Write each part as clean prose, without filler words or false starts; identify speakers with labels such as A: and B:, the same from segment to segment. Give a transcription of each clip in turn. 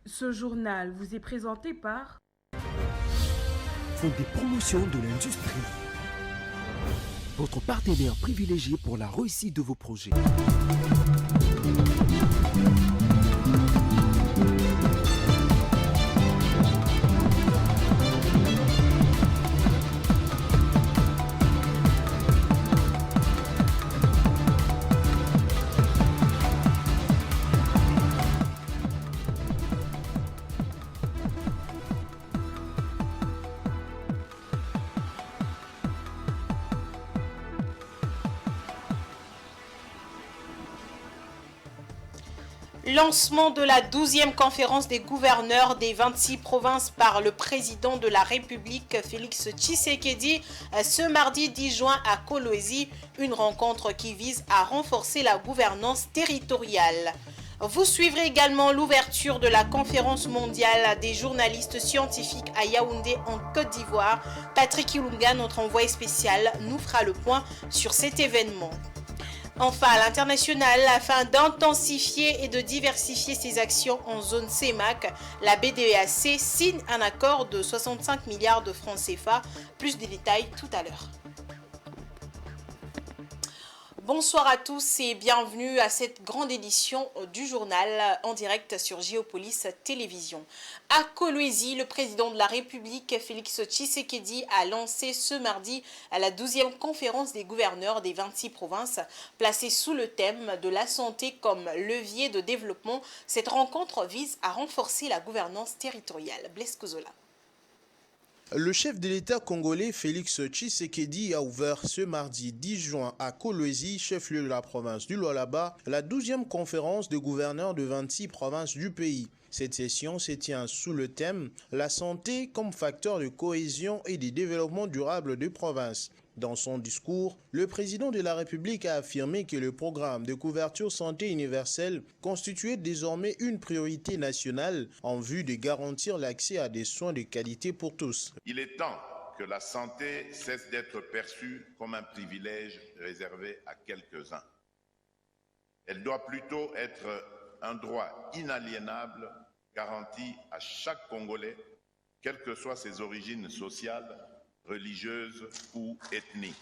A: Ce journal vous est présenté par
B: Font des promotions de l'industrie. Votre partenaire privilégié pour la réussite de vos projets.
C: Lancement de la 12e conférence des gouverneurs des 26 provinces par le président de la République, Félix Tshisekedi, ce mardi 10 juin à Kolwezi, une rencontre qui vise à renforcer la gouvernance territoriale. Vous suivrez également l'ouverture de la conférence mondiale des journalistes scientifiques à Yaoundé en Côte d'Ivoire. Patrick Ilunga, notre envoyé spécial, nous fera le point sur cet événement. Enfin, à l'international, afin d'intensifier et de diversifier ses actions en zone CEMAC, la BDEAC signe un accord de 65 milliards de francs CFA. Plus de détails tout à l'heure. Bonsoir à tous et bienvenue à cette grande édition du journal en direct sur Géopolis Télévision. À Kolwezi, le président de la République, Félix Tshisekedi, a lancé ce mardi la 12e conférence des gouverneurs des 26 provinces, placée sous le thème de la santé comme levier de développement. Cette rencontre vise à renforcer la gouvernance territoriale. Blaise Kozola.
D: Le chef de l'État congolais Félix Tshisekedi a ouvert ce mardi 10 juin à Kolwezi, chef-lieu de la province du Lualaba, la 12e conférence des gouverneurs de 26 provinces du pays. Cette session se tient sous le thème « La santé comme facteur de cohésion et de développement durable des provinces ». Dans son discours, le président de la République a affirmé que le programme de couverture santé universelle constituait désormais une priorité nationale en vue de garantir l'accès à des soins de qualité pour tous.
E: Il est temps que la santé cesse d'être perçue comme un privilège réservé à quelques-uns. Elle doit plutôt être un droit inaliénable garanti à chaque Congolais, quelles que soient ses origines sociales, religieuses ou ethniques.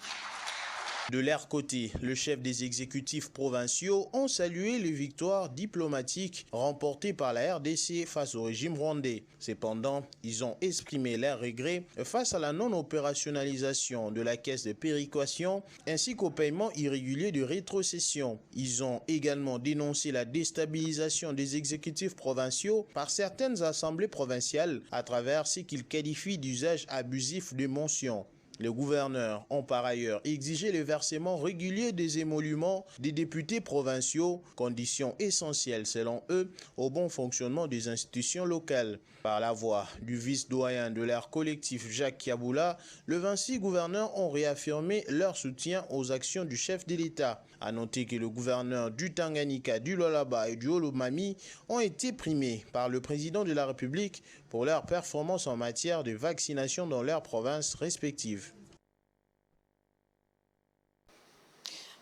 D: De leur côté, le chef des exécutifs provinciaux ont salué les victoires diplomatiques remportées par la RDC face au régime rwandais. Cependant, ils ont exprimé leurs regrets face à la non-opérationnalisation de la caisse de péréquation ainsi qu'au paiement irrégulier de rétrocession. Ils ont également dénoncé la déstabilisation des exécutifs provinciaux par certaines assemblées provinciales à travers ce qu'ils qualifient d'usage abusif de mentions. Les gouverneurs ont par ailleurs exigé le versement régulier des émoluments des députés provinciaux, condition essentielle selon eux au bon fonctionnement des institutions locales. Par la voix du vice-doyen de leur collectif Jacques Kiaboula, les 26 gouverneurs ont réaffirmé leur soutien aux actions du chef de l'État. À noter que les gouverneurs du Tanganyika, du Lualaba et du Olomami ont été primés par le président de la République pour leur performance en matière de vaccination dans leurs provinces respectives.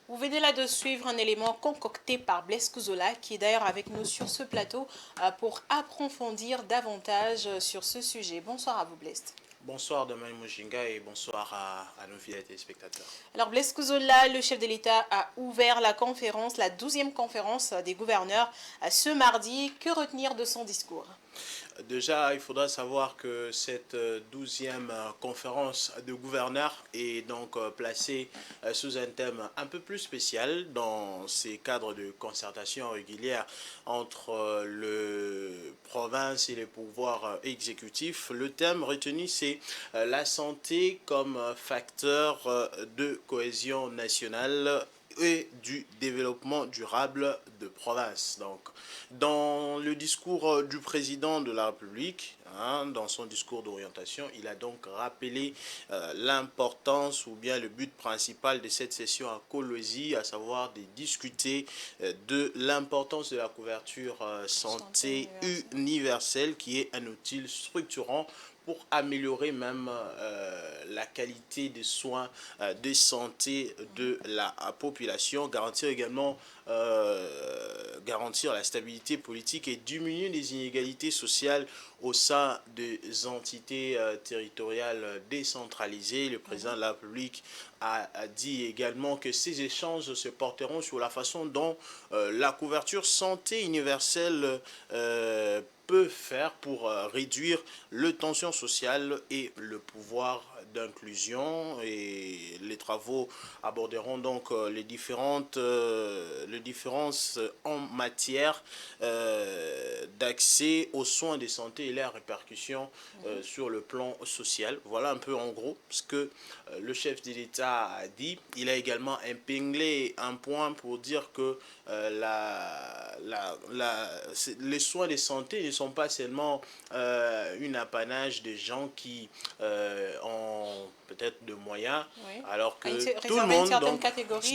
C: Vous venez là de suivre un élément concocté par Blaise Kozola, qui est d'ailleurs avec nous sur ce plateau pour approfondir davantage sur ce sujet. Bonsoir à vous, Blaise.
F: Bonsoir Damaï Mujinga et bonsoir à nos fidèles téléspectateurs.
C: Alors Blaise Kozola, le chef de l'État, a ouvert la conférence, la 12e conférence des gouverneurs ce mardi. Que retenir de son discours ?
F: Déjà, il faudra savoir que cette 12e conférence de gouverneurs est donc placée sous un thème un peu plus spécial dans ces cadres de concertation régulière entre le province et les pouvoirs exécutifs. Le thème retenu, c'est la santé comme facteur de cohésion nationale et du développement durable de province. Donc, dans le discours du président de la République, dans son discours d'orientation, il a donc rappelé l'importance ou bien le but principal de cette session à Kolwezi, à savoir de discuter de l'importance de la couverture santé universelle, qui est un outil structurant pour améliorer même la qualité des soins de santé de la population, garantir également garantir la stabilité politique et diminuer les inégalités sociales au sein des entités territoriales décentralisées. Le président de la République a dit également que ces échanges se porteront sur la façon dont la couverture santé universelle peut faire pour réduire les tensions sociales et le pouvoir d'inclusion, et les travaux aborderont donc les différences en matière d'accès aux soins de santé et leurs répercussions sur le plan social. Voilà un peu en gros ce que le chef de l'État a dit. Il a également épinglé un point pour dire que les soins de santé ne sont pas seulement une apanage des gens qui ont peut-être de moyens, oui, alors que tout le monde, donc,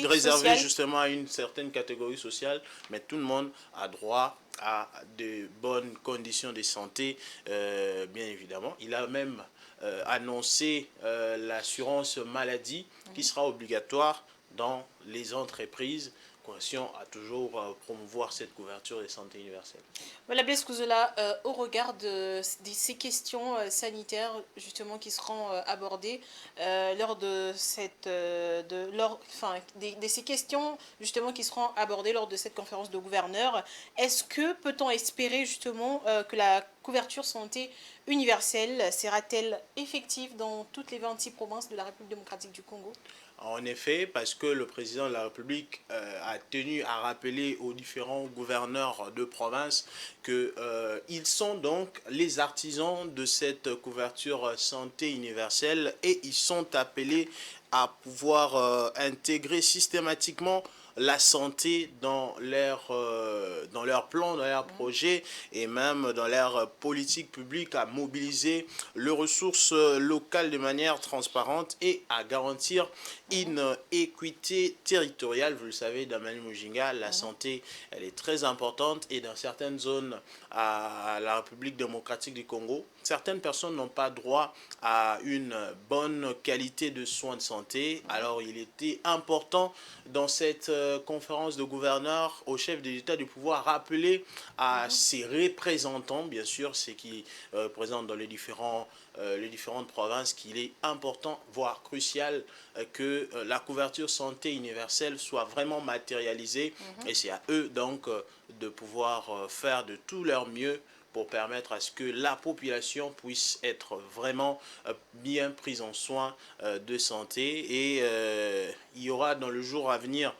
F: réservé justement à une certaine catégorie sociale, mais tout le monde a droit à de bonnes conditions de santé, bien évidemment. Il a même annoncé l'assurance maladie qui sera obligatoire dans les entreprises. À toujours promouvoir cette couverture de santé universelle.
C: Voilà, Blaise Kouzola, au regard de ces questions sanitaires justement qui seront abordées lors de cette, ces questions justement qui seront abordées lors de cette conférence de gouverneurs, est-ce que peut-on espérer justement que la couverture santé universelle sera-t-elle effective dans toutes les 26 provinces de la République démocratique du Congo ?
F: En effet, parce que le président de la République a tenu à rappeler aux différents gouverneurs de province qu'ils sont donc les artisans de cette couverture santé universelle et ils sont appelés à pouvoir intégrer systématiquement la santé dans leur plan, dans leur projet et même dans leur politique publique, à mobiliser les ressources locales de manière transparente et à garantir une équité territoriale. Vous le savez, dans Manu Mujinga, la santé, elle est très importante et dans certaines zones à la République démocratique du Congo, certaines personnes n'ont pas droit à une bonne qualité de soins de santé. Alors il était important dans cette conférence de gouverneurs au chef de l'État de pouvoir rappeler à ses représentants, bien sûr, ceux qui représentent dans les différentes provinces, qu'il est important, voire crucial, que la couverture santé universelle soit vraiment matérialisée. Et c'est à eux donc de pouvoir faire de tout leur mieux pour permettre à ce que la population puisse être vraiment bien prise en soin de santé. Et il y aura dans le jour à venir,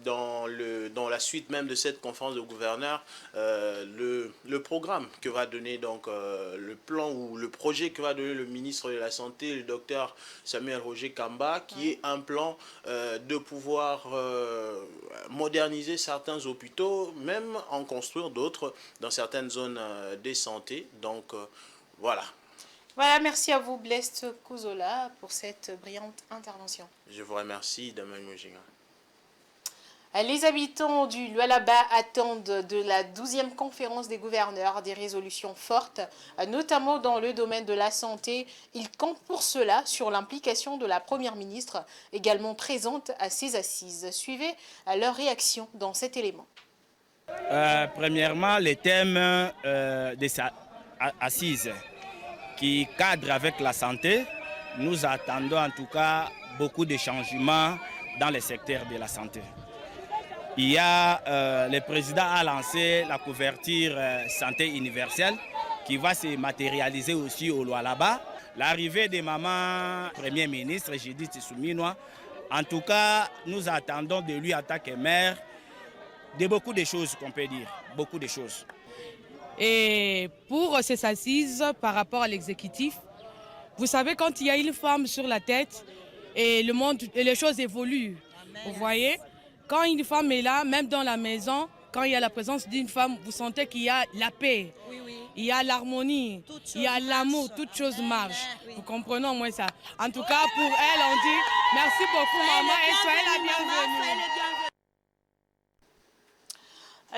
F: dans la suite même de cette conférence de gouverneurs, le programme que va donner donc le plan ou le projet que va donner le ministre de la Santé, le docteur Samuel Roger Kamba, qui est un plan de pouvoir moderniser certains hôpitaux, même en construire d'autres dans certaines zones de santé. Donc voilà.
C: Voilà, merci à vous Blaise Kouzola pour cette brillante intervention.
F: Je vous remercie, Damien Mujinga.
C: Les habitants du Lualaba attendent de la 12e conférence des gouverneurs des résolutions fortes, notamment dans le domaine de la santé. Ils comptent pour cela sur l'implication de la Première ministre, également présente à ces assises. Suivez leur réaction dans cet élément.
G: Premièrement, les thèmes des assises qui cadrent avec la santé. Nous attendons en tout cas beaucoup de changements dans le secteur de la santé. Il y a, le président a lancé la couverture santé universelle qui va se matérialiser aussi au Lualaba. L'arrivée de maman Premier ministre, Judith Suminwa, en tout cas, nous attendons de lui en tant que maire de beaucoup de choses qu'on peut dire, beaucoup de choses.
A: Et pour ces assises par rapport à l'exécutif, vous savez, quand il y a une femme sur la tête, et le monde, et les choses évoluent. Vous voyez, quand une femme est là, même dans la maison, quand il y a la présence d'une femme, vous sentez qu'il y a la paix, il y a l'harmonie, il y a l'amour, toutes choses marchent. Vous comprenez au moins ça. En tout cas, pour elle, on dit merci beaucoup maman et soyez la bienvenue.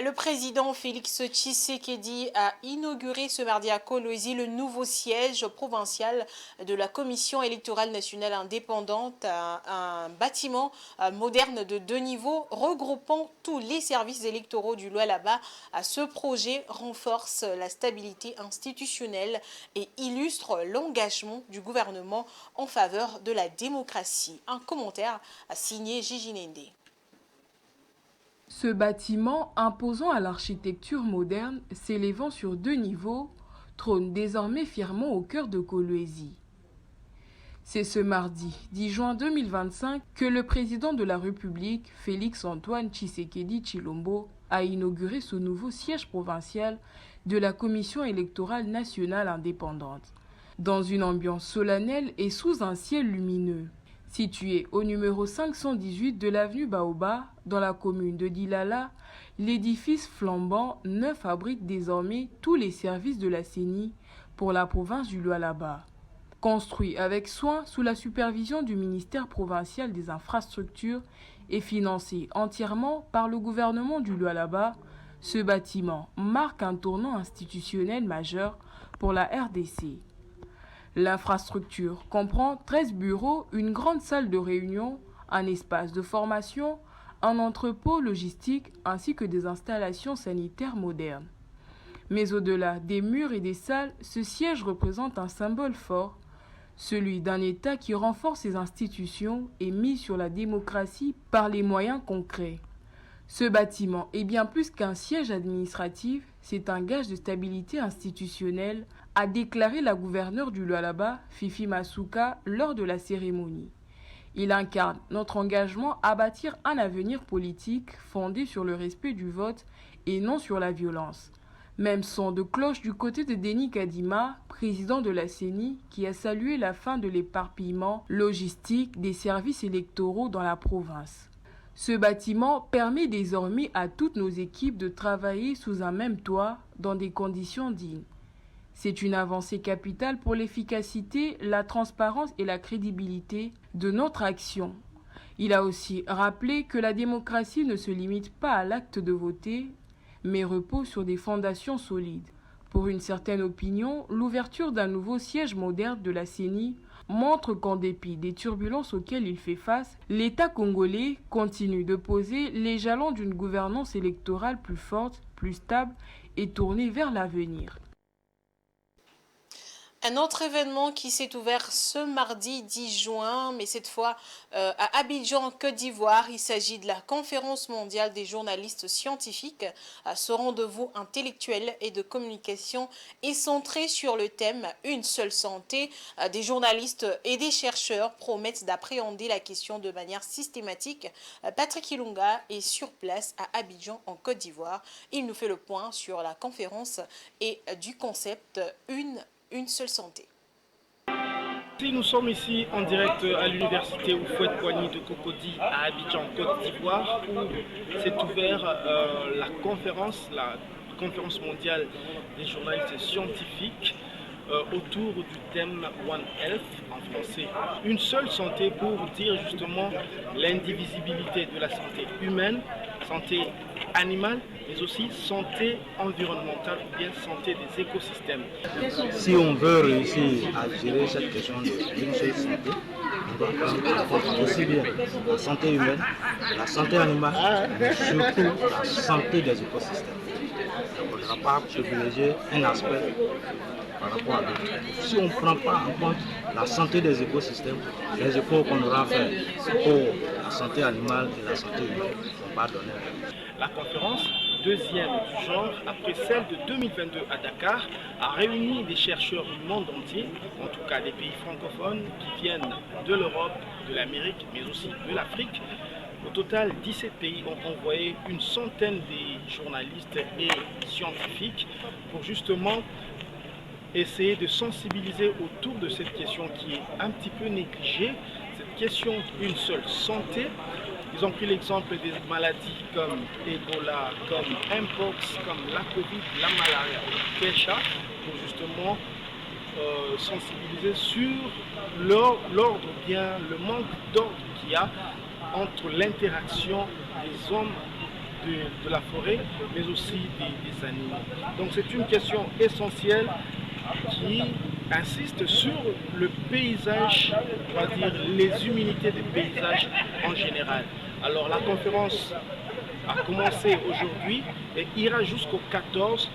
C: Le président Félix Tshisekedi a inauguré ce mardi à Kolwezi le nouveau siège provincial de la Commission électorale nationale indépendante, un bâtiment moderne de 2 niveaux regroupant tous les services électoraux du Lualaba. Ce projet renforce la stabilité institutionnelle et illustre l'engagement du gouvernement en faveur de la démocratie. Un commentaire signé Gigi Nende.
H: Ce bâtiment, imposant à l'architecture moderne, s'élevant sur 2 niveaux, trône désormais fièrement au cœur de Kolwezi. C'est ce mardi 10 juin 2025 que le président de la République, Félix-Antoine Tshisekedi Tshilombo, a inauguré ce nouveau siège provincial de la Commission électorale nationale indépendante, dans une ambiance solennelle et sous un ciel lumineux. Situé au numéro 518 de l'avenue Baoba, dans la commune de Dilala, l'édifice flambant neuf abrite désormais tous les services de la CENI pour la province du Lualaba. Construit avec soin sous la supervision du ministère provincial des infrastructures et financé entièrement par le gouvernement du Lualaba, ce bâtiment marque un tournant institutionnel majeur pour la RDC. L'infrastructure comprend 13 bureaux, une grande salle de réunion, un espace de formation, un entrepôt logistique ainsi que des installations sanitaires modernes. Mais au-delà des murs et des salles, ce siège représente un symbole fort, celui d'un État qui renforce ses institutions et mise sur la démocratie par les moyens concrets. Ce bâtiment est bien plus qu'un siège administratif, c'est un gage de stabilité institutionnelle, a déclaré la gouverneure du Lualaba, Fifi Masuka, lors de la cérémonie. Il incarne notre engagement à bâtir un avenir politique fondé sur le respect du vote et non sur la violence. Même son de cloche du côté de Denis Kadima, président de la CENI, qui a salué la fin de l'éparpillement logistique des services électoraux dans la province. Ce bâtiment permet désormais à toutes nos équipes de travailler sous un même toit dans des conditions dignes. C'est une avancée capitale pour l'efficacité, la transparence et la crédibilité de notre action. Il a aussi rappelé que la démocratie ne se limite pas à l'acte de voter, mais repose sur des fondations solides. Pour une certaine opinion, l'ouverture d'un nouveau siège moderne de la CENI montre qu'en dépit des turbulences auxquelles il fait face, l'État congolais continue de poser les jalons d'une gouvernance électorale plus forte, plus stable et tournée vers l'avenir.
C: Un autre événement qui s'est ouvert ce mardi 10 juin, mais cette fois à Abidjan, Côte d'Ivoire. Il s'agit de la conférence mondiale des journalistes scientifiques. Ce rendez-vous intellectuel et de communication est centré sur le thème « Une seule santé ». Des journalistes et des chercheurs promettent d'appréhender la question de manière systématique. Patrick Ilunga est sur place à Abidjan, en Côte d'Ivoire. Il nous fait le point sur la conférence et du concept « Une seule santé ».
I: Nous sommes ici en direct à l'université Houphouët-Boigny de Cocody à Abidjan, Côte d'Ivoire, où s'est ouverte la conférence mondiale des journalistes scientifiques autour du thème One Health en français. Une seule santé pour dire justement l'indivisibilité de la santé humaine, santé animale, mais aussi santé environnementale ou bien santé des écosystèmes.
J: Si on veut réussir à gérer cette question d'une seule santé, on doit prendre aussi bien la santé humaine, la santé animale, mais surtout la santé des écosystèmes. On ne va pas privilégier un aspect par rapport à l'autre. Si on ne prend pas en compte la santé des écosystèmes, les efforts qu'on aura fait pour la santé animale et la santé humaine ne vont pas donner.
I: La conférence, deuxième du genre, après celle de 2022 à Dakar, a réuni des chercheurs du monde entier, en tout cas des pays francophones qui viennent de l'Europe, de l'Amérique, mais aussi de l'Afrique. Au total, 17 pays ont envoyé une centaine de journalistes et scientifiques pour justement essayer de sensibiliser autour de cette question qui est un petit peu négligée, cette question d'une seule santé. Ils ont pris l'exemple des maladies comme Ebola, comme Mpox, comme la Covid, la malaria, le Kesha, pour justement sensibiliser sur l'ordre, bien le manque d'ordre qu'il y a entre l'interaction des hommes de la forêt, mais aussi des animaux. Donc c'est une question essentielle qui insiste sur le paysage, on va dire les humanités des paysages en général. Alors la conférence a commencé aujourd'hui et ira jusqu'au 14.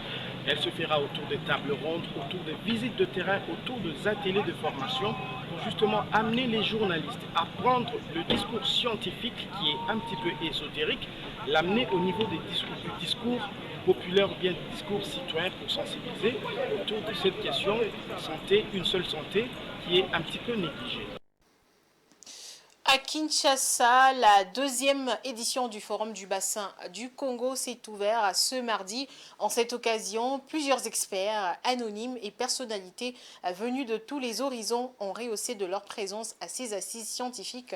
I: Elle se fera autour des tables rondes, autour des visites de terrain, autour des ateliers de formation pour justement amener les journalistes à prendre le discours scientifique qui est un petit peu ésotérique, l'amener au niveau du discours populaire ou bien du discours citoyen pour sensibiliser autour de cette question santé, une seule santé qui est un petit peu négligée.
C: À Kinshasa, la deuxième édition du Forum du bassin du Congo s'est ouverte ce mardi. En cette occasion, plusieurs experts anonymes et personnalités venus de tous les horizons ont rehaussé de leur présence à ces assises scientifiques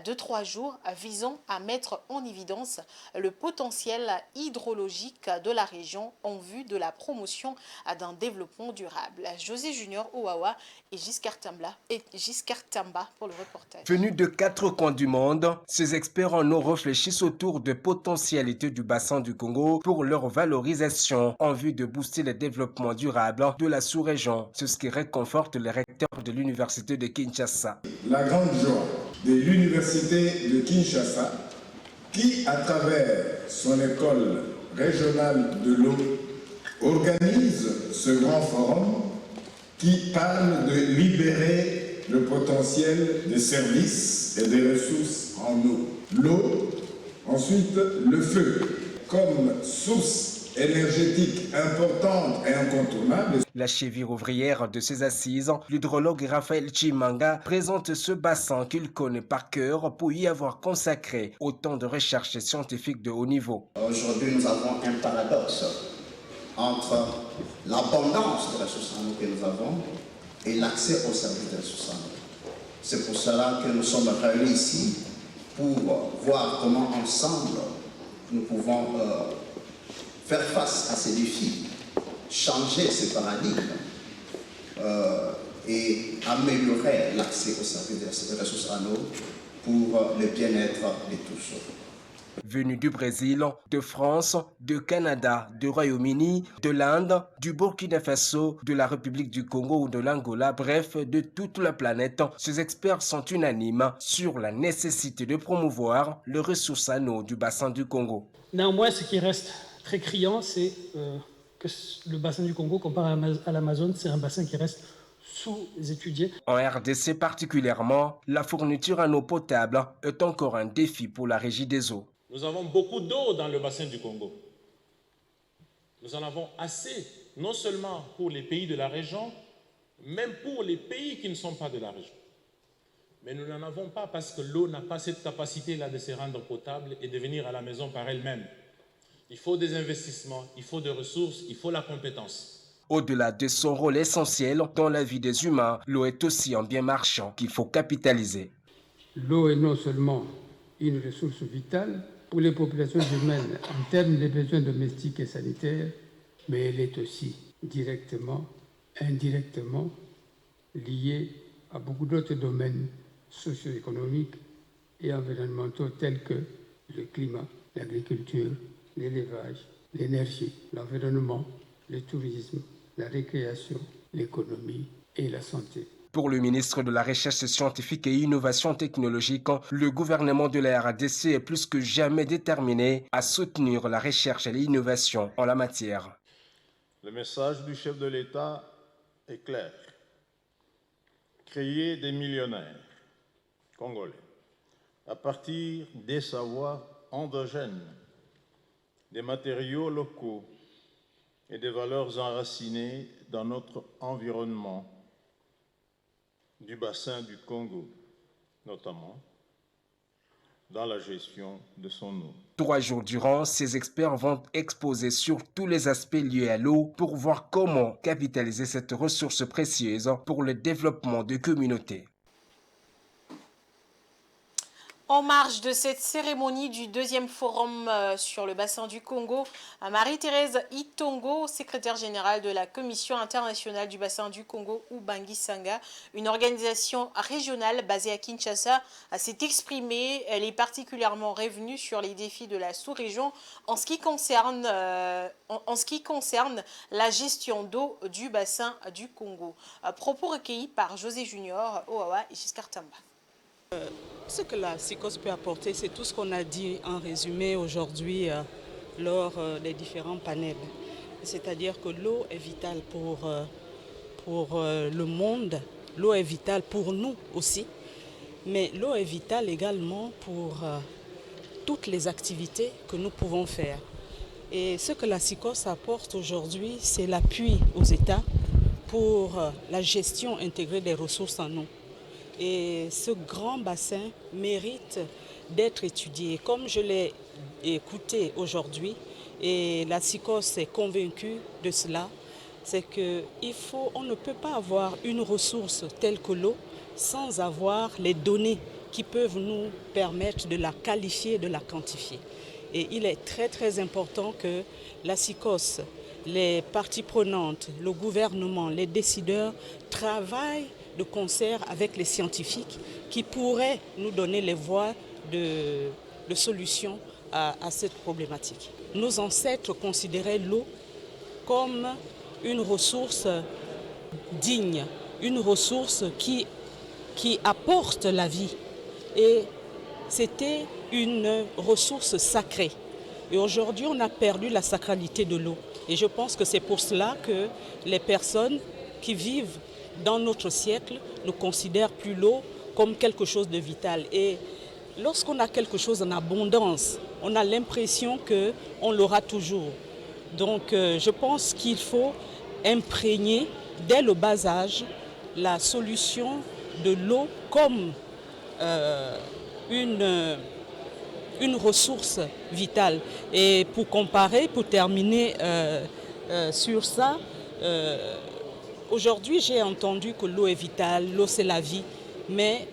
C: de 3 jours visant à mettre en évidence le potentiel hydrologique de la région en vue de la promotion d'un développement durable. José Junior Ouawa et Giscard Tamba pour le reportage.
K: Venus de 4 coins du monde, ces experts en eau réfléchissent autour des potentialités du bassin du Congo pour leur valorisation en vue de booster le développement durable de la sous-région. C'est ce qui réconforte le recteur de l'université de Kinshasa.
L: La grande joie de l'université de Kinshasa qui, à travers son école régionale de l'eau, organise ce grand forum qui parle de libérer le potentiel des services et des ressources en eau. L'eau, ensuite le feu, comme source énergétique importante et incontournable.
K: La cheville ouvrière de ces assises, l'hydrologue Raphaël Chimanga présente ce bassin qu'il connaît par cœur pour y avoir consacré autant de recherches scientifiques de haut niveau.
M: Aujourd'hui, nous avons un paradoxe entre l'abondance de ressources en eau que nous avons et l'accès aux services de ressources en eau. C'est pour cela que nous sommes réunis ici pour voir comment ensemble nous pouvons faire face à ces défis, changer ces paradigmes et améliorer l'accès aux services de ressources en eau pour le bien-être de tous.
K: Venus du Brésil, de France, de Canada, du Royaume-Uni, de l'Inde, du Burkina Faso, de la République du Congo ou de l'Angola, bref, de toute la planète, ces experts sont unanimes sur la nécessité de promouvoir les ressources en eau du bassin du Congo.
N: Néanmoins, ce qui reste très criant, c'est que le bassin du Congo, comparé à l'Amazone, c'est un bassin qui reste sous-étudié.
K: En RDC particulièrement, la fourniture en eau potable est encore un défi pour la Régie des eaux.
O: Nous avons beaucoup d'eau dans le bassin du Congo. Nous en avons assez, non seulement pour les pays de la région, même pour les pays qui ne sont pas de la région. Mais nous n'en avons pas parce que l'eau n'a pas cette capacité-là de se rendre potable et de venir à la maison par elle-même. Il faut des investissements, il faut des ressources, il faut la compétence.
K: Au-delà de son rôle essentiel dans la vie des humains, l'eau est aussi un bien marchand qu'il faut capitaliser.
P: L'eau est non seulement une ressource vitale pour les populations humaines en termes de besoins domestiques et sanitaires, mais elle est aussi directement, indirectement liée à beaucoup d'autres domaines socio-économiques et environnementaux tels que le climat, l'agriculture, l'élevage, l'énergie, l'environnement, le tourisme, la récréation, l'économie et la santé.
K: Pour le ministre de la Recherche scientifique et Innovation technologique, le gouvernement de la RDC est plus que jamais déterminé à soutenir la recherche et l'innovation en la matière.
Q: Le message du chef de l'État est clair. Créer des millionnaires congolais à partir des savoirs endogènes, des matériaux locaux et des valeurs enracinées dans notre environnement du bassin du Congo, notamment dans la gestion de son eau.
K: 3 jours durant, ces experts vont exposer sur tous les aspects liés à l'eau pour voir comment capitaliser cette ressource précieuse pour le développement de communautés.
C: En marge de cette cérémonie du deuxième forum sur le bassin du Congo, Marie-Thérèse Itongo, secrétaire générale de la Commission internationale du bassin du Congo, Ubangi Sanga, une organisation régionale basée à Kinshasa, s'est exprimée. Elle est particulièrement revenue sur les défis de la sous-région en ce qui concerne la gestion d'eau du bassin du Congo. Propos recueillis par José Junior, Oawa et Giscard Tamba.
R: Ce que la SICOS peut apporter, c'est tout ce qu'on a dit en résumé aujourd'hui lors des différents panels. C'est-à-dire que l'eau est vitale pour le monde, l'eau est vitale pour nous aussi, mais l'eau est vitale également pour toutes les activités que nous pouvons faire. Et ce que la SICOS apporte aujourd'hui, c'est l'appui aux États pour la gestion intégrée des ressources en eau. Et ce grand bassin mérite d'être étudié. Comme je l'ai écouté aujourd'hui, et la SICOS est convaincue de cela, c'est qu'on ne peut pas avoir une ressource telle que l'eau sans avoir les données qui peuvent nous permettre de la qualifier, de la quantifier. Et il est très très important que la SICOS, les parties prenantes, le gouvernement, les décideurs travaillent de concert avec les scientifiques qui pourraient nous donner les voies de solution à cette problématique. Nos ancêtres considéraient l'eau comme une ressource digne, une ressource qui apporte la vie. Et c'était une ressource sacrée. Et aujourd'hui, on a perdu la sacralité de l'eau. Et je pense que c'est pour cela que les personnes qui vivent dans notre siècle ne considèrent plus l'eau comme quelque chose de vital. Et lorsqu'on a quelque chose en abondance, on a l'impression qu'on l'aura toujours. Donc je pense qu'il faut imprégner dès le bas âge la solution de l'eau comme une ressource vitale. Et pour comparer, pour terminer sur ça, aujourd'hui j'ai entendu que l'eau est vitale, l'eau c'est la vie, mais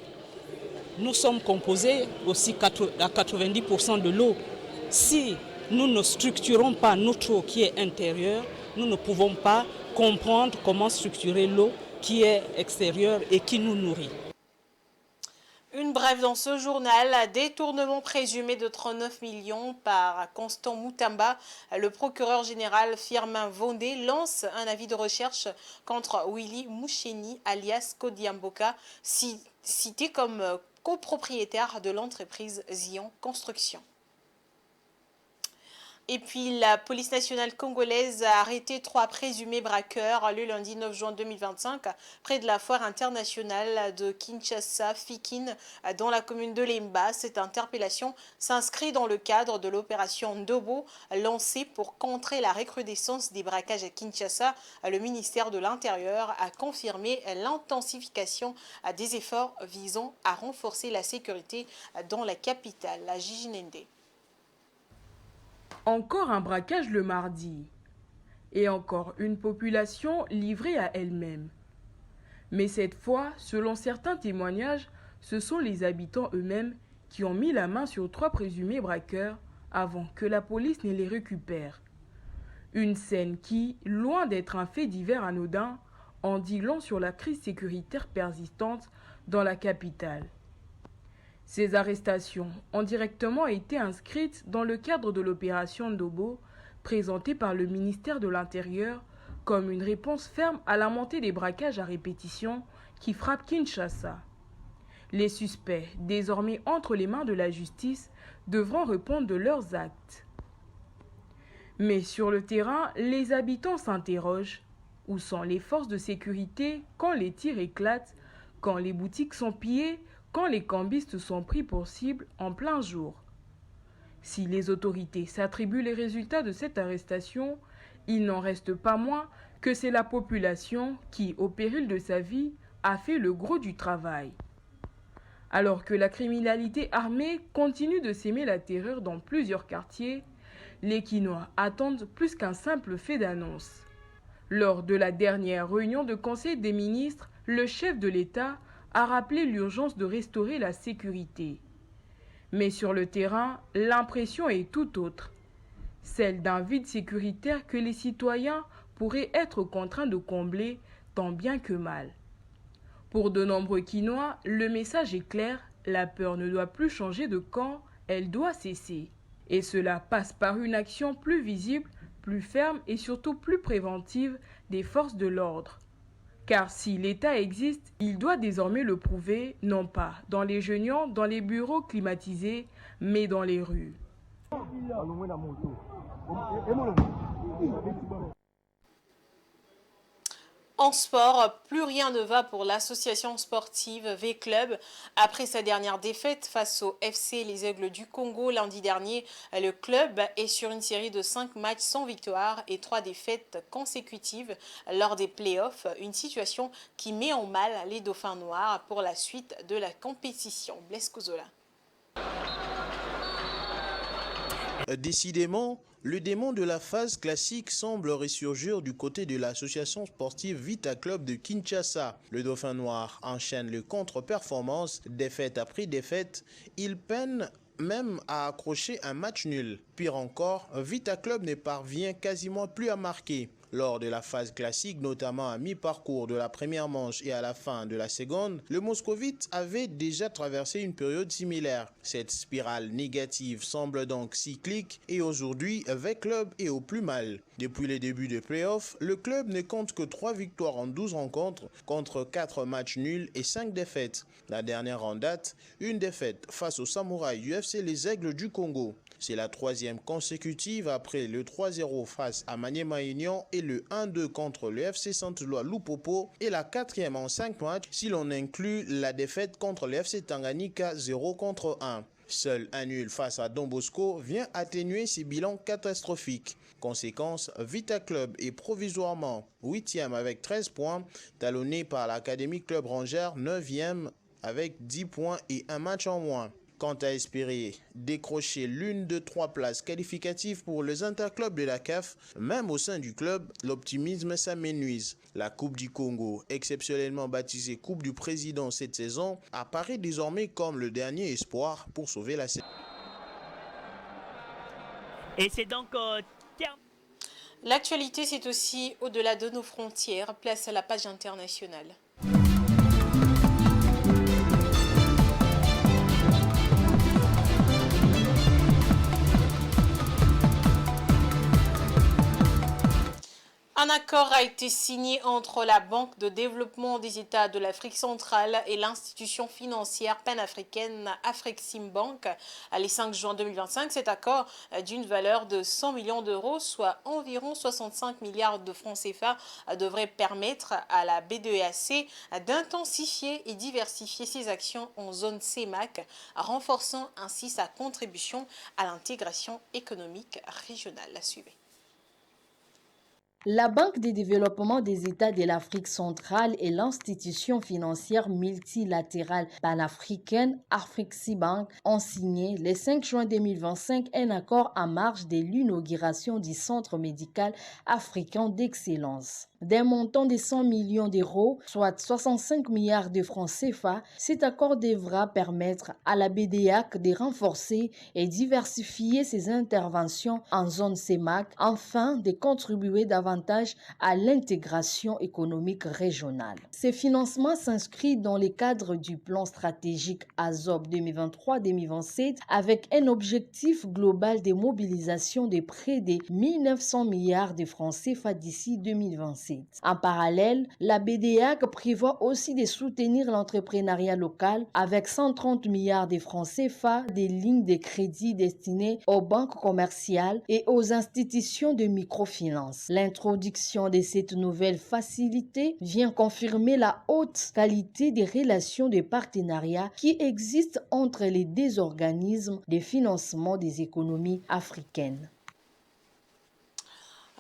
R: nous sommes composés aussi à 90% de l'eau. Si nous ne structurons pas notre eau qui est intérieure, nous ne pouvons pas comprendre comment structurer l'eau qui est extérieure et qui nous nourrit.
C: Une brève dans ce journal, détournement présumé de 39 millions par Constant Moutamba. Le procureur général Firmin Vondé lance un avis de recherche contre Willy Moucheni alias Kodiamboka, cité comme copropriétaire de l'entreprise Zion Construction. Et puis la police nationale congolaise a arrêté 3 présumés braqueurs le lundi 9 juin 2025 près de la foire internationale de Kinshasa-Fikine dans la commune de Lemba. Cette interpellation s'inscrit dans le cadre de l'opération Ndobo lancée pour contrer la recrudescence des braquages à Kinshasa. Le ministère de l'Intérieur a confirmé l'intensification des efforts visant à renforcer la sécurité dans la capitale, la Jijinende.
H: Encore un braquage le mardi. Et encore une population livrée à elle-même. Mais cette fois, selon certains témoignages, ce sont les habitants eux-mêmes qui ont mis la main sur 3 présumés braqueurs avant que la police ne les récupère. Une scène qui, loin d'être un fait divers anodin, en dit long sur la crise sécuritaire persistante dans la capitale. Ces arrestations ont directement été inscrites dans le cadre de l'opération Ndobo, présentée par le ministère de l'Intérieur comme une réponse ferme à la montée des braquages à répétition qui frappent Kinshasa. Les suspects, désormais entre les mains de la justice, devront répondre de leurs actes. Mais sur le terrain, les habitants s'interrogent. Où sont les forces de sécurité quand les tirs éclatent, quand les boutiques sont pillées, quand les cambistes sont pris pour cible en plein jour? Si les autorités s'attribuent les résultats de cette arrestation, il n'en reste pas moins que c'est la population qui, au péril de sa vie, a fait le gros du travail. Alors que la criminalité armée continue de s'aimer la terreur dans plusieurs quartiers, les Kinois attendent plus qu'un simple fait d'annonce. Lors de la dernière réunion de Conseil des ministres, le chef de l'État a rappelé l'urgence de restaurer la sécurité. Mais sur le terrain, l'impression est tout autre. Celle d'un vide sécuritaire que les citoyens pourraient être contraints de combler tant bien que mal. Pour de nombreux Quinois, le message est clair, la peur ne doit plus changer de camp, elle doit cesser. Et cela passe par une action plus visible, plus ferme et surtout plus préventive des forces de l'ordre. Car si l'État existe, il doit désormais le prouver, non pas dans les jeûnions, dans les bureaux climatisés, mais dans les rues.
C: En sport, plus rien ne va pour l'association sportive V-Club. Après sa dernière défaite face au FC Les Aigles du Congo lundi dernier, le club est sur une série de 5 matchs sans victoire et 3 défaites consécutives lors des playoffs. Une situation qui met en mal les Dauphins Noirs pour la suite de la compétition. Blaise Kozola.
D: Décidément, le démon de la phase classique semble ressurgir du côté de l'association sportive Vita Club de Kinshasa. Le Dauphin Noir enchaîne les contre-performances, défaite après défaite. Il peine même à accrocher un match nul. Pire encore, Vita Club ne parvient quasiment plus à marquer. Lors de la phase classique, notamment à mi-parcours de la première manche et à la fin de la seconde, le Moscovite avait déjà traversé une période similaire. Cette spirale négative semble donc cyclique et aujourd'hui, V-Club est au plus mal. Depuis les débuts des playoffs, le club ne compte que 3 victoires en 12 rencontres contre 4 matchs nuls et 5 défaites. La dernière en date, une défaite face aux Samouraïs du FC Les Aigles du Congo. C'est la 3e consécutive après le 3-0 face à Maniema Union et le 1-2 contre le FC Saint-Éloi Lupopo et la 4e en 5 matchs si l'on inclut la défaite contre le FC Tanganyika 0-1. Seul un nul face à Don Bosco vient atténuer ces bilans catastrophiques. Conséquence, Vita Club est provisoirement 8e avec 13 points, talonné par l'Académie Club Rangers 9e avec 10 points et un match en moins. Quant à espérer décrocher l'une de 3 places qualificatives pour les interclubs de la CAF, même au sein du club, l'optimisme s'amenuise. La Coupe du Congo, exceptionnellement baptisée Coupe du Président cette saison, apparaît désormais comme le dernier espoir pour sauver la saison.
S: Et c'est donc
C: l'actualité, c'est aussi au-delà de nos frontières. Place à la page internationale. Un accord a été signé entre la Banque de développement des États de l'Afrique centrale et l'institution financière panafricaine Afreximbank le 5 juin 2025. Cet accord d'une valeur de 100 millions d'euros, soit environ 65 milliards de francs CFA, devrait permettre à la BDEAC d'intensifier et diversifier ses actions en zone CEMAC, renforçant ainsi sa contribution à l'intégration économique régionale. La suivez.
T: La Banque de développement des États de l'Afrique centrale et l'institution financière multilatérale panafricaine Afreximbank ont signé le 5 juin 2025 un accord en marge de l'inauguration du Centre médical africain d'excellence. D'un montant de 100 millions d'euros, soit 65 milliards de francs CFA, cet accord devra permettre à la BDEAC de renforcer et diversifier ses interventions en zone CEMAC, afin de contribuer davantage à l'intégration économique régionale. Ce financement s'inscrit dans le cadre du plan stratégique AZOP 2023-2027 avec un objectif global de mobilisation de près de 1900 milliards de francs CFA d'ici 2027. En parallèle, la BDEAC prévoit aussi de soutenir l'entrepreneuriat local avec 130 milliards de francs CFA des lignes de crédit destinées aux banques commerciales et aux institutions de microfinance. L'introduction de cette nouvelle facilité vient confirmer la haute qualité des relations de partenariat qui existent entre les deux organismes de financement des économies africaines.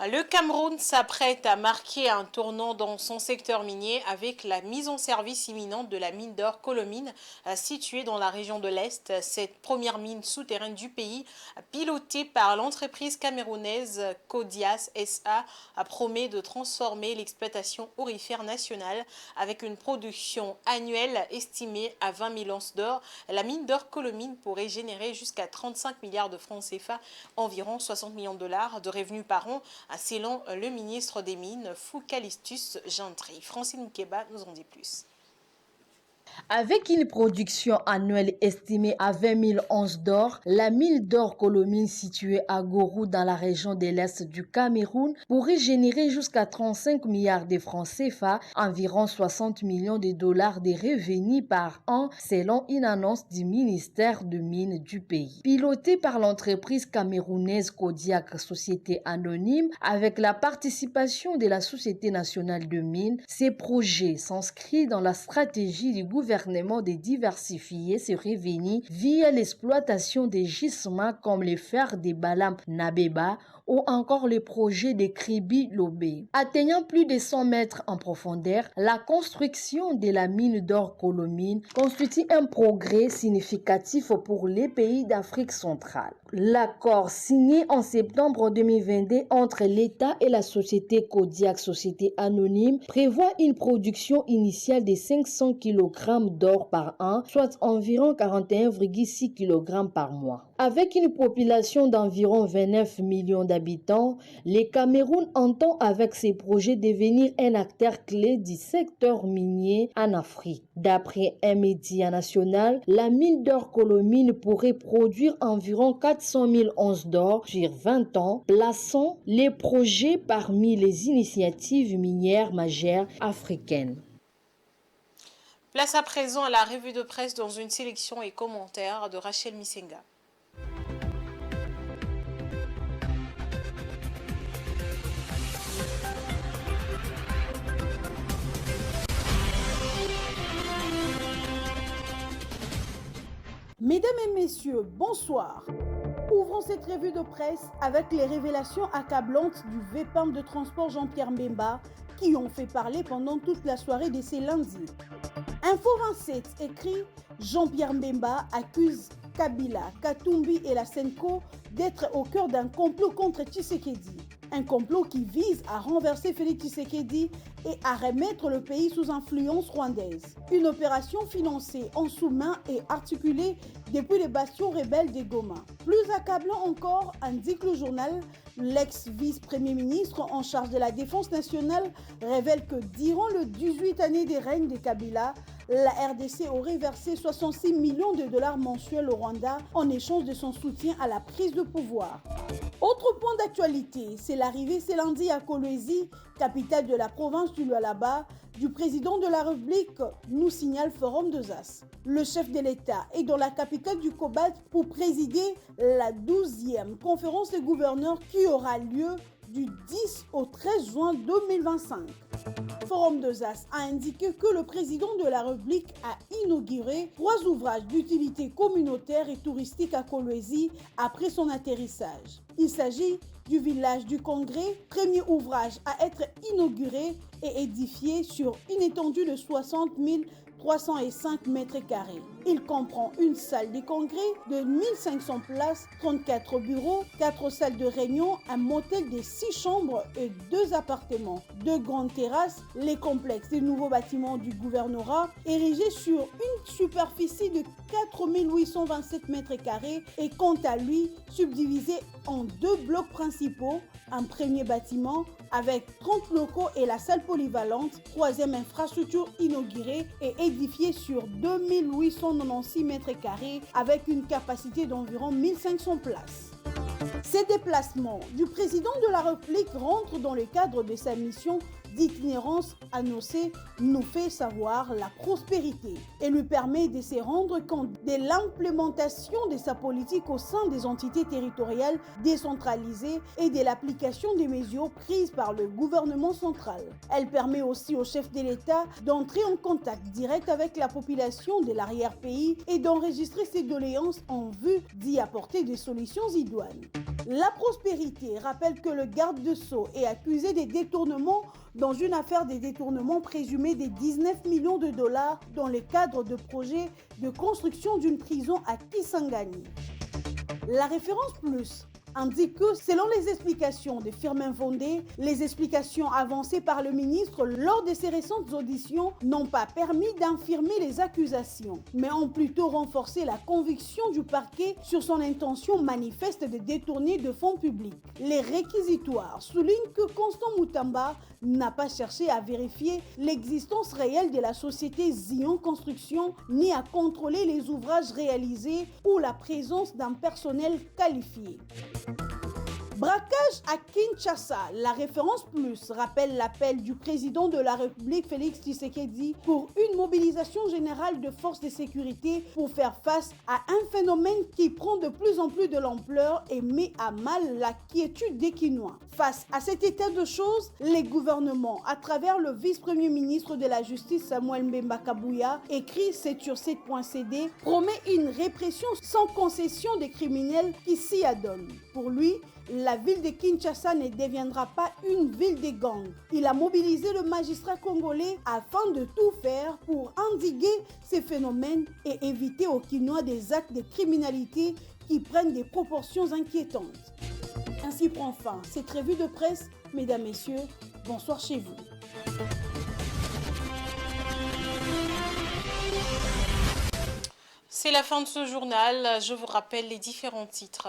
C: Le Cameroun s'apprête à marquer un tournant dans son secteur minier avec la mise en service imminente de la mine d'or Colomine située dans la région de l'Est. Cette première mine souterraine du pays, pilotée par l'entreprise camerounaise Codias SA, promet de transformer l'exploitation aurifère nationale avec une production annuelle estimée à 20 000 onces d'or. La mine d'or Colomine pourrait générer jusqu'à 35 milliards de francs CFA, environ 60 millions de dollars de revenus par an, selon le ministre des Mines, Foucalistus Gentry. Francine Moukeba nous en dit plus.
T: Avec une production annuelle estimée à 20 000 onces d'or, la mine d'or Colomine située à Gorou dans la région de l'Est du Cameroun pourrait générer jusqu'à 35 milliards de francs CFA, environ 60 millions de dollars de revenus par an, selon une annonce du ministère de Mines du pays. Pilotée par l'entreprise camerounaise Kodiak Société Anonyme, avec la participation de la Société nationale de mines, ces projets s'inscrivent dans la stratégie du gouvernement de diversifier ses revenus via l'exploitation des gisements comme les fers des Balam Nabeba ou encore le projet de Kribi Lobé. Atteignant plus de 100 mètres en profondeur, la construction de la mine d'or Colomine constitue un progrès significatif pour les pays d'Afrique centrale. L'accord signé en septembre 2022 entre l'État et la société Kodiak Société Anonyme prévoit une production initiale de 500 kg d'or par an, soit environ 41,6 kg par mois. Avec une population d'environ 29 millions d'habitants, le Cameroun entend avec ses projets devenir un acteur clé du secteur minier en Afrique. D'après un média national, la mine d'or Colomine pourrait produire environ 400 000 onces d'or sur 20 ans, plaçant les projets parmi les initiatives minières majeures africaines.
C: Place à présent à la revue de presse dans une sélection et commentaires de Rachel Misenga.
S: Mesdames et messieurs, bonsoir. Ouvrons cette revue de presse avec les révélations accablantes du VPAM de transport Jean-Pierre Mbemba qui ont fait parler pendant toute la soirée de ce lundi. Info 27 écrit « Jean-Pierre Mbemba accuse Kabila, Katumbi et la Senko d'être au cœur d'un complot contre Tshisekedi. Un complot qui vise à renverser Félix Tshisekedi et à remettre le pays sous influence rwandaise. Une opération financée en sous-main et articulée depuis les bastions rebelles des Goma. Plus accablant encore, indique le journal, l'ex-vice-premier ministre en charge de la défense nationale révèle que durant le 18 années de règne de Kabila, la RDC aurait versé 66 millions de dollars mensuels au Rwanda en échange de son soutien à la prise de pouvoir. Autre point d'actualité, c'est l'arrivée ce lundi à Kolwezi, capitale de la province du Lualaba, du président de la République, nous signale Forum de Zas. Le chef de l'État est dans la capitale du Cobalt pour présider la 12e conférence des gouverneurs qui aura lieu du 10 au 13 juin 2025. Forum de Zas a indiqué que le président de la République a inauguré 3 ouvrages d'utilité communautaire et touristique à Kolwezi après son atterrissage. Il s'agit du village du Congrès, premier ouvrage à être inauguré et édifié sur une étendue de 60 305 mètres carrés. Il comprend une salle de congrès de 1500 places, 34 bureaux, 4 salles de réunion, un motel de 6 chambres et 2 appartements, 2 grandes terrasses, les complexes des nouveaux bâtiments du gouvernorat érigés sur une superficie de 4827 mètres carrés et quant à lui subdivisé en 2 blocs principaux, un premier bâtiment avec 30 locaux et la salle polyvalente, 3e infrastructure inaugurée et édifiée sur 2896 mètres carrés avec une capacité d'environ 1500 places. Ces déplacements du président de la République rentrent dans le cadre de sa mission d'itinérance annoncée nous fait savoir la prospérité et lui permet de se rendre compte de l'implémentation de sa politique au sein des entités territoriales décentralisées et de l'application des mesures prises par le gouvernement central. Elle permet aussi au chef de l'État d'entrer en contact direct avec la population de l'arrière-pays et d'enregistrer ses doléances en vue d'y apporter des solutions idoines. La prospérité rappelle que le garde de Sceaux est accusé de détournements dans une affaire de détournement présumé de 19 millions de dollars dans le cadre de projets de construction d'une prison à Kisangani. La référence plus indique que, selon les explications de Firmin Vondé, les explications avancées par le ministre lors de ses récentes auditions n'ont pas permis d'infirmer les accusations, mais ont plutôt renforcé la conviction du parquet sur son intention manifeste de détourner de fonds publics. Les réquisitoires soulignent que Constant Moutamba n'a pas cherché à vérifier l'existence réelle de la société Zion Construction ni à contrôler les ouvrages réalisés ou la présence d'un personnel qualifié. Braquage à Kinshasa, la référence plus rappelle l'appel du président de la République Félix Tshisekedi pour une mobilisation générale de forces de sécurité pour faire face à un phénomène qui prend de plus en plus de l'ampleur et met à mal la quiétude des Kinois. Face à cet état de choses, les gouvernements, à travers le vice-premier ministre de la Justice Samuel Mbemba Kabouya, écrit 7sur7.cd, promet une répression sans concession des criminels qui s'y adonnent. Pour lui, la ville de Kinshasa ne deviendra pas une ville des gangs. Il a mobilisé le magistrat congolais afin de tout faire pour endiguer ces phénomènes et éviter aux Kinois des actes de criminalité qui prennent des proportions inquiétantes. Ainsi prend fin cette revue de presse. Mesdames, Messieurs, bonsoir chez vous.
C: C'est la fin de ce journal. Je vous rappelle les différents titres.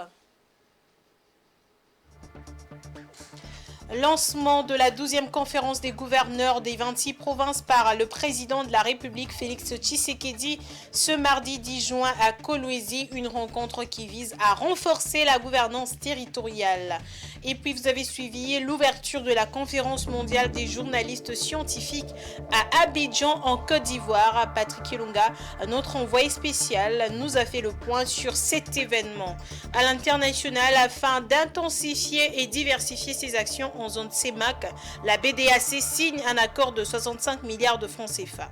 C: Lancement de la 12e conférence des gouverneurs des 26 provinces par le président de la République Félix Tshisekedi ce mardi 10 juin à Kolwezi, une rencontre qui vise à renforcer la gouvernance territoriale. Et puis vous avez suivi l'ouverture de la conférence mondiale des journalistes scientifiques à Abidjan en Côte d'Ivoire. Patrick Ilunga, notre envoyé spécial, nous a fait le point sur cet événement. À l'international, afin d'intensifier et diversifier ses actions en zone CEMAC, la BDAC signe un accord de 65 milliards de francs CFA.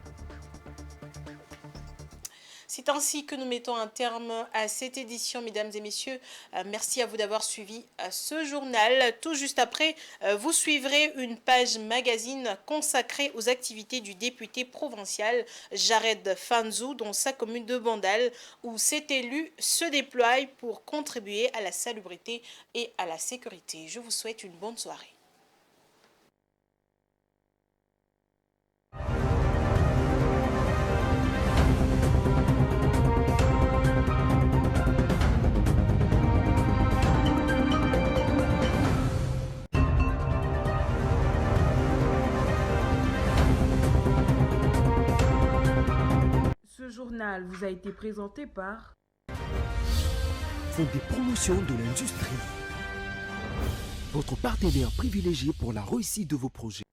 C: C'est ainsi que nous mettons un terme à cette édition, mesdames et messieurs. Merci à vous d'avoir suivi ce journal. Tout juste après, vous suivrez une page magazine consacrée aux activités du député provincial Jared Fanzou dans sa commune de Bandal, où cet élu se déploie pour contribuer à la salubrité et à la sécurité. Je vous souhaite une bonne soirée.
H: Ce journal vous a été présenté par
B: Fonds des promotions de l'industrie. Votre partenaire privilégié pour la réussite de vos projets.